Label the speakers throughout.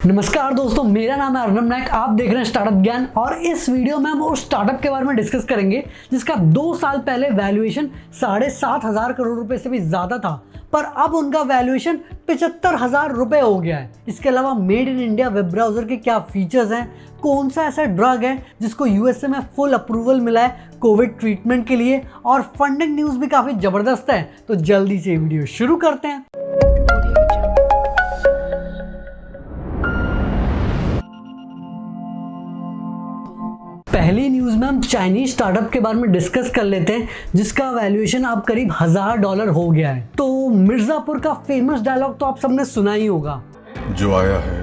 Speaker 1: नमस्कार दोस्तों, मेरा नाम है अर्नब नायक। आप देख रहे हैं स्टार्टअप ज्ञान और इस वीडियो में हम उस स्टार्टअप के बारे में डिस्कस करेंगे जिसका 2 साल पहले वैल्यूएशन 7,500 करोड़ रुपए से भी ज्यादा था, पर अब उनका वैल्यूएशन 75,000 रुपए हो गया है। इसके अलावा made in India web browser के क्या फीचर्स हैं, कौन सा ऐसा ड्रग है जिसको यूएसए में फुल अप्रूवल मिला है कोविड ट्रीटमेंट के लिए, और फंडिंग न्यूज भी काफी जबरदस्त है। तो जल्दी से वीडियो शुरू करते हैं। पहली न्यूज में हम चाइनीज स्टार्टअप के बारे में डिस्कस कर लेते हैं जिसका वैल्यूएशन अब करीब $1,000 हो गया है। तो मिर्जापुर का फेमस डायलॉग तो आप सबने सुना ही होगा,
Speaker 2: जो आया है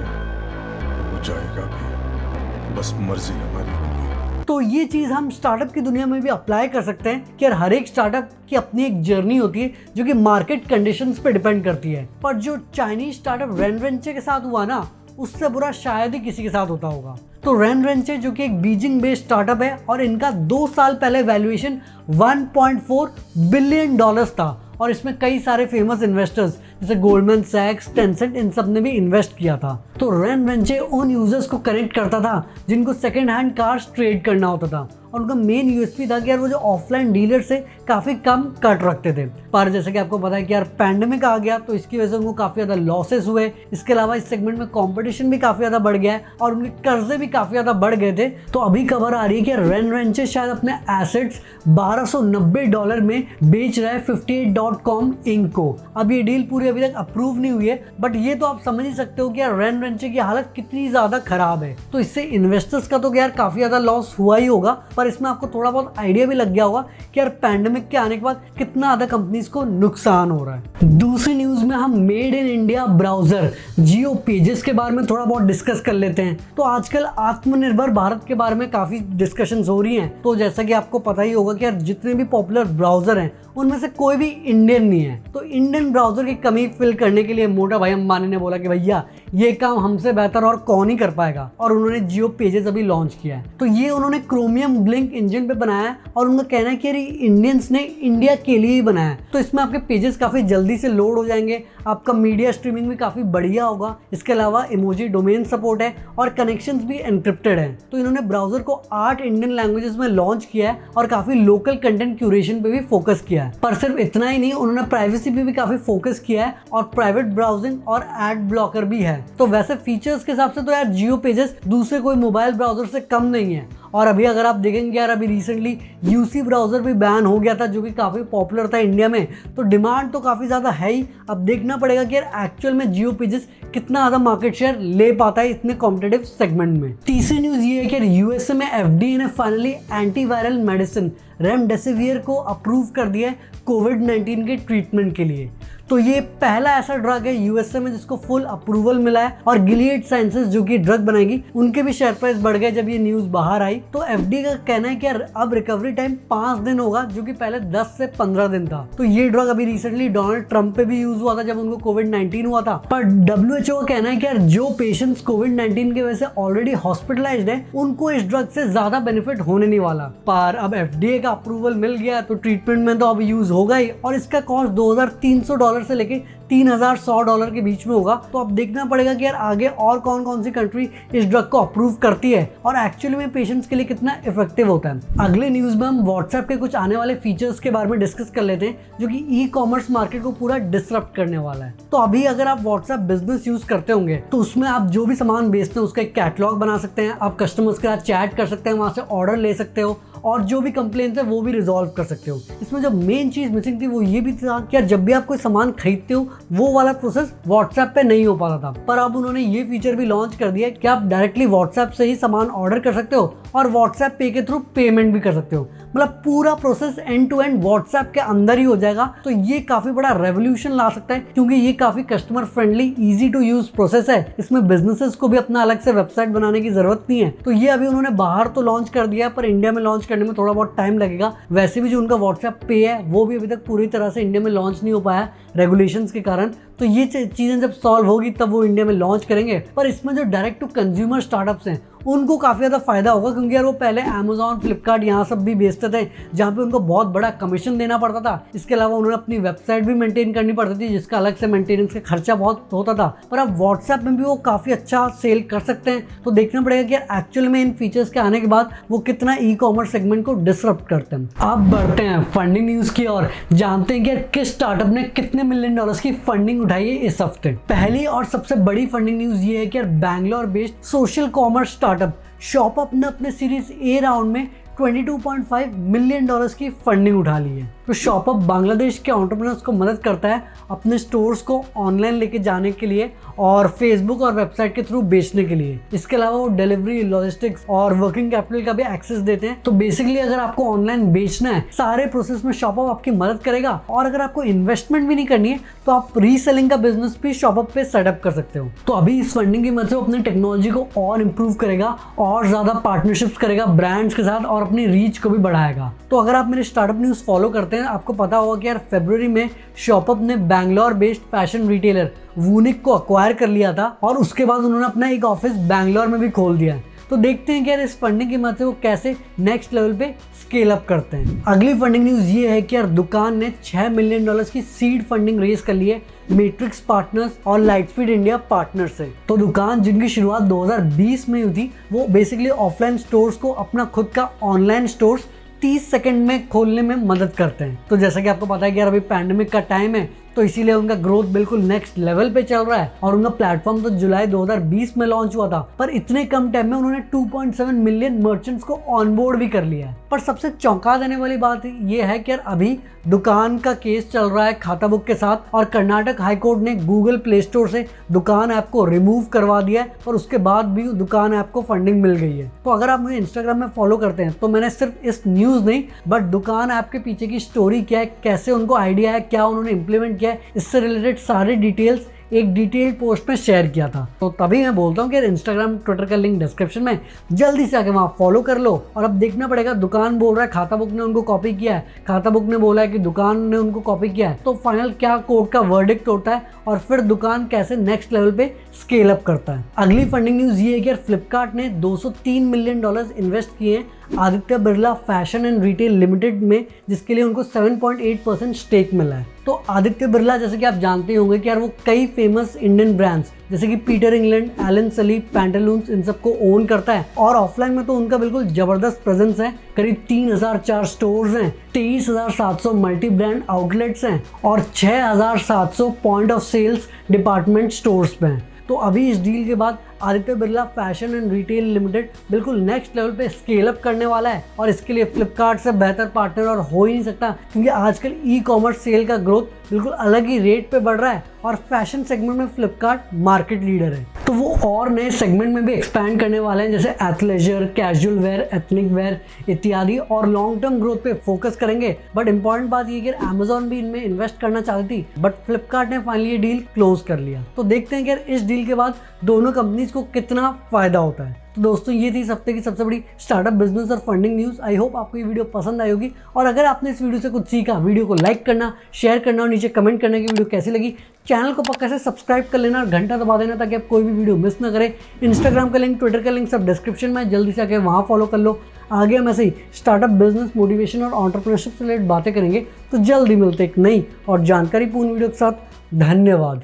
Speaker 2: वो जाएगा भी, बस मर्जी हमारी होगी।
Speaker 1: तो ये चीज हम स्टार्टअप की दुनिया में भी अप्लाई कर सकते हैं कि हर एक स्टार्टअप की अपनी एक जर्नी होती है जो कि मार्केट कंडीशंस पे डिपेंड करती है। पर जो चाइनीज स्टार्टअप रेनरेंचे के साथ हुआ ना, उससे बुरा शायद ही किसी के साथ होता होगा। तो रेनरेंचे जो कि एक बीजिंग बेस्ड स्टार्टअप है और इनका 2 साल पहले वैल्यूएशन $1.4 बिलियन था और इसमें कई सारे फेमस इन्वेस्टर्स जैसे गोल्डमैन सैक्स, टेंसेंट, इन सब ने भी इन्वेस्ट किया था। तो रेनरेंचे उन यूजर्स को कनेक्ट करता था जिनको सेकंड हैंड कार्स ट्रेड करना होता था, और उनका मेन यूएसपी था कि यार वो जो ऑफलाइन डीलर से काफ़ी कम कट रखते थे। पर जैसे कि आपको पता है कि यार पैंडेमिक आ गया तो इसकी वजह से उनको काफ़ी ज़्यादा लॉसेस हुए। इसके अलावा इस सेगमेंट में कंपटीशन भी काफ़ी ज़्यादा बढ़ गया है और उनके कर्जे भी काफ़ी ज़्यादा बढ़ गए थे। तो अभी खबर आ रही है कि रेनरेंचे शायद अपने एसेट्स $1,290 में बेच रहा है 58.com इंक को। अब ये डील पूरी अभी तक अप्रूव नहीं हुई है, बट ये तो आप समझ ही सकते हो कि यार रेनरेंचे की हालत कितनी ज़्यादा खराब है। तो इससे इन्वेस्टर्स का तो यार काफ़ी ज़्यादा लॉस हुआ ही होगा, पर इसमें आपको थोड़ा बहुत आइडिया भी लग गया होगा कि यार पैंडेमिक के आने के बाद कितना ज़्यादा कंपनीज को नुकसान हो रहा है। दूसरी न्यूज़ में हम made in India browser Jio pages के बारे में थोड़ा बहुत डिस्कस कर लेते हैं। तो आजकल आत्मनिर्भर भारत के बारे में काफ़ी डिस्कशंस हो रही हैं। तो जैसा कि आपको पता ही होगा कि यार जितने भी पॉपुलर ब्राउजर हैं उनमें से कोई भी इंडियन नहीं है। तो इंडियन ब्राउजर की कमी फिल करने के लिए मोटा भाई अंबानी ने बोला कि भैया ये काम हमसे बेहतर और कौन ही कर पाएगा, और उन्होंने जियो पेजेस अभी लॉन्च किया है। तो ये उन्होंने क्रोमियम ब्लिंक इंजन पे बनाया है और उनका कहना है कि इंडियंस ने इंडिया के लिए ही बनाया है। तो इसमें आपके पेजेस काफ़ी जल्दी से लोड हो जाएंगे, आपका मीडिया स्ट्रीमिंग भी काफ़ी बढ़िया होगा। इसके अलावा इमोजी डोमेन सपोर्ट है और कनेक्शंस भी एनक्रिप्टेड हैं। तो इन्होंने ब्राउजर को 8 इंडियन लैंग्वेजेस में लॉन्च किया है और काफ़ी लोकल कंटेंट क्यूरेशन पे भी फोकस किया है। पर सिर्फ इतना ही नहीं, उन्होंने प्राइवेसी पे भी काफ़ी फोकस किया है और प्राइवेट ब्राउजिंग और एड ब्लॉकर भी है। तो वैसे फीचर्स के हिसाब से तो यार जियो पेजेस दूसरे कोई मोबाइल ब्राउजर से कम नहीं है। और अभी अगर आप देखेंगे यार, अभी रिसेंटली यूसी ब्राउजर भी बैन हो गया था जो कि काफ़ी पॉपुलर था इंडिया में। तो डिमांड तो काफ़ी ज़्यादा है ही। अब देखना पड़ेगा कि यार एक्चुअल में जियो पेजेस कितना ज़्यादा मार्केट शेयर ले पाता है इतने कॉम्पिटेटिव सेगमेंट में। तीसरी न्यूज़ ये है कि यूएसए में एफडीए ने फाइनली एंटीवायरल मेडिसिन रेमडेसिवियर को अप्रूव कर दिया है कोविड-19 के ट्रीटमेंट के लिए। तो ये पहला ऐसा ड्रग है यूएसए में जिसको फुल अप्रूवल मिला है, और गिलियड साइंसेस जो कि ड्रग बनाएगी उनके भी शेयर प्राइस बढ़ गए जब ये न्यूज़ बाहर आई। तो एफडीए का कहना है कि अब रिकवरी टाइम 5 दिन होगा जो कि पहले 10 से 15 दिन था। तो ये ड्रग अभी रिसेंटली डोनाल्ड ट्रंप पे भी यूज हुआ था जब उनको कोविड-19 हुआ था। पर WHO का कहना है कि यार जो पेशेंट्स कोविड-19 की वजह से ऑलरेडी हॉस्पिटलाइज्ड है उनको इस ड्रग से ज्यादा बेनिफिट होने नहीं वाला। पर अब एफडीए का अप्रूवल मिल गया तो ट्रीटमेंट में तो अब यूज होगा ही, और इसका कॉस्ट $2,300 से लेके $3,100 के बीच में होगा। तो अब देखना पड़ेगा कि यार आगे और कौन कौन सी कंट्री इस ड्रग को अप्रूव करती है और एक्चुअली में पेशेंट्स के लिए कितना इफेक्टिव होता है। अगले न्यूज में हम व्हाट्सएप के कुछ आने वाले फीचर्स के बारे में डिस्कस कर लेते हैं जो कि ई कॉमर्स मार्केट को पूरा डिसरप्ट करने वाला है। तो अभी अगर आप व्हाट्सएप बिजनेस यूज करते होंगे तो उसमें आप जो भी सामान बेचते हैं उसका एक कैटलॉग बना सकते हैं, आप कस्टमर्स के साथ चैट कर सकते हैं, वहां से ऑर्डर ले सकते हो और जो भी कंप्लेंट्स है वो भी रिजॉल्व कर सकते हो। इसमें जो मेन चीज मिसिंग थी वो ये भी था कि जब भी आप कोई सामान खरीदते हो वो वाला प्रोसेस व्हाट्सएप पे नहीं हो पाता था। पर अब उन्होंने ये फीचर भी लॉन्च कर दिया कि आप डायरेक्टली व्हाट्सएप से ही सामान ऑर्डर कर सकते हो और व्हाट्सएप पे के थ्रू पेमेंट भी कर सकते हो। मतलब पूरा process end to end WhatsApp के अंदर ही हो जाएगा। तो ये काफी बड़ा रेवोल्यूशन ला सकता है क्योंकि ये काफी customer friendly, easy to use process है। इसमें बिजनेसेस को भी अपना अलग से वेबसाइट बनाने की जरूरत नहीं है। तो ये अभी उन्होंने बाहर तो लॉन्च कर दिया, पर इंडिया में लॉन्च करने में थोड़ा बहुत टाइम लगेगा। वैसे भी जो उनका व्हाट्सएप पे है वो भी अभी तक पूरी तरह से इंडिया में लॉन्च नहीं हो पाया रेगुलेशंस के कारण। तो ये चीज़ें जब सॉल्व होगी तब वो इंडिया में लॉन्च करेंगे। पर इसमें जो डायरेक्ट टू कंज्यूमर स्टार्टअप्स हैं उनको काफ़ी ज़्यादा फायदा होगा, क्योंकि यार वो पहले अमेजॉन, फ्लिपकार्ट यहाँ सब भी बेचते थे जहाँ पे उनको बहुत बड़ा कमीशन देना पड़ता था। इसके अलावा उन्होंने अपनी वेबसाइट भी मेंटेन करनी पड़ती थी जिसका अलग से मेंटेनेंस का खर्चा बहुत होता था। पर अब व्हाट्सएप में भी वो काफ़ी अच्छा सेल कर सकते हैं। तो देखना पड़ेगा कि यार एक्चुअल में इन फीचर्स के आने के बाद वो कितना ई कॉमर्स सेगमेंट को डिसरप्ट करते हैं। अब बढ़ते हैं फंडिंग न्यूज़ की और जानते हैं कि यार किस स्टार्टअप ने कितने $1 मिलियन की फंडिंग उठाई है इस हफ्ते। पहली और सबसे बड़ी फंडिंग न्यूज़ ये है कि यार Bangalore based social commerce startup ShopUp ने अपने सीरीज ए राउंड में $22.5 मिलियन की फंडिंग उठा ली है। तो शॉपअप बांग्लादेश के एंटरप्रेन्योर्स को मदद करता है अपने स्टोर्स को ऑनलाइन लेके जाने के लिए और फेसबुक और वेबसाइट के थ्रू बेचने के लिए। इसके अलावा वो डिलीवरी, लॉजिस्टिक्स और वर्किंग कैपिटल का भी एक्सेस देते हैं। तो बेसिकली अगर आपको ऑनलाइन बेचना है सारे प्रोसेस में शॉपअप आपकी मदद करेगा। और अगर आपको इन्वेस्टमेंट भी नहीं करनी है तो आप रीसेलिंग का बिजनेस भी शॉपअप पे सेटअप कर सकते हो। तो अभी इस फंडिंग की मदद से वो अपनी टेक्नोलॉजी को और इम्प्रूव करेगा और ज्यादा पार्टनरशिप्स करेगा ब्रांड्स के साथ और अपनी रीच को भी बढ़ाएगा। तो अगर आप मेरे स्टार्टअप न्यूज़ फॉलो करते हैं आपको पता होगा कि यार फरवरी में शॉपअप ने Bangalore based fashion retailer Voonik को अक्वायर कर लिया था और उसके बाद उन्होंने अपना एक ऑफिस बैंगलोर में भी खोल दिया है। तो देखते हैं कि यार इस फंडिंग की मदद से वो कैसे नेक्स्ट लेवल पे स्केल अप करते हैं। अगली फंडिंग न्यूज़ ये है कि यार दुकान ने $6 मिलियन की सीड फंडिंग रेज कर ली है मैट्रिक्स पार्टनर्स और लाइटस्पीड इंडिया पार्टनर से। तो दुकान जिनकी शुरुआत 2020 में हुई थी वो बेसिकली ऑफलाइन स्टोर्स को अपना खुद का ऑनलाइन स्टोर्स 30 सेकंड में खोलने में मदद करते हैं। तो जैसा कि आपको पता है कि यार अभी पैंडेमिक का टाइम है तो इसीलिए उनका ग्रोथ बिल्कुल नेक्स्ट लेवल पे चल रहा है और उनका प्लेटफॉर्म तो जुलाई 2020 में लॉन्च हुआ था। पर इतने कम टाइम में उन्होंने 2.7 मिलियन मर्चेंट्स को ऑनबोर्ड भी कर लिया है। पर सबसे चौंका देने वाली बात ये है कि यार अभी दुकान का केस चल रहा है खाता बुक के साथ और कर्नाटक हाई कोर्ट ने गूगल प्ले स्टोर से दुकान ऐप को रिमूव करवा दिया है। और उसके बाद भी दुकान ऐप को फंडिंग मिल गई है। तो अगर आप मुझे इंस्टाग्राम में फॉलो करते हैं तो मैंने सिर्फ इस न्यूज़ नहीं बट दुकान ऐप के पीछे की स्टोरी क्या है, कैसे उनको आइडिया है, क्या उन्होंने इम्प्लीमेंट किया है, इससे रिलेटेड सारे डिटेल्स एक डिटेल पोस्ट में शेयर किया था। तो तभी मैं बोलता हूँ कि इंस्टाग्राम, ट्विटर का लिंक डिस्क्रिप्शन में, जल्दी से आके वहाँ फॉलो कर लो। और अब देखना पड़ेगा दुकान बोल रहा है खाता बुक ने उनको कॉपी किया है, खाता बुक ने बोला है कि दुकान ने उनको कॉपी किया है। तो फाइनल क्या कोर्ट का वर्डिक्ट होता है और फिर दुकान कैसे नेक्स्ट लेवल पे स्केल अप करता है। अगली फंडिंग न्यूज़ ये है कि फ्लिपकार्ट ने $203 मिलियन इन्वेस्ट किए हैं Aditya Birla fashion and retail limited में, जिसके लिए उनको 7.8% स्टेक मिला है। तो आदित्य बिरला जैसे कि आप जानते होंगे कि यार वो कई फेमस इंडियन ब्रांड्स जैसे कि पीटर इंग्लैंड, एलन सली, पैंटालून्स इन सबको ओन करता है। और ऑफलाइन में तो उनका बिल्कुल जबरदस्त प्रेजेंस है। करीब 3004 स्टोर्स हैं, 23,700 मल्टी ब्रांड आउटलेट्स हैं और 6,700 point of sales department stores पे हैं। तो अभी इस डील के बाद Aditya Birla fashion and retail limited बिल्कुल नेक्स्ट लेवल पे स्केल अप करने वाला है और इसके लिए फ्लिपकार्ट से बेहतर पार्टनर और हो ही नहीं सकता, क्योंकि आजकल ई कॉमर्स सेल का ग्रोथ बिल्कुल अलग ही रेट पे बढ़ रहा है और फैशन सेगमेंट में फ्लिपकार्ट मार्केट लीडर है। तो वो और नए सेगमेंट में भी एक्सपैंड करने वाले हैं जैसे athleisure, casual wear, ethnic wear इत्यादि और लॉन्ग टर्म ग्रोथ पे फोकस करेंगे। बट इंपॉर्टेंट बात ये कि अमेजॉन भी इनमें इन्वेस्ट करना चाहती थी बट फ्लिपकार्ट ने फाइनली ये डील क्लोज कर लिया। तो देखते हैं कि इस डील के बाद दोनों कंपनीज को कितना फायदा होता है। तो दोस्तों ये थी इस हफ्ते की सबसे बड़ी स्टार्टअप बिजनेस और फंडिंग न्यूज़। आई होप आपको ये वीडियो पसंद आई होगी और अगर आपने इस वीडियो से कुछ सीखा, वीडियो को लाइक करना, शेयर करना और नीचे कमेंट करना कि वीडियो कैसी लगी। चैनल को पक्का से सब्सक्राइब कर लेना और घंटा दबा देना ताकि आप कोई भी वीडियो मिस ना करें। इंस्टाग्राम का लिंक, ट्विटर का लिंक सब डिस्क्रिप्शन में, जल्दी से आके वहाँ फॉलो कर लो। आगे हम ऐसे ही स्टार्टअप बिजनेस, मोटिवेशन और एंटरप्रेन्योरशिप से रिलेटेड बातें करेंगे। तो जल्दी मिलते एक नई और जानकारीपूर्ण वीडियो के साथ। धन्यवाद।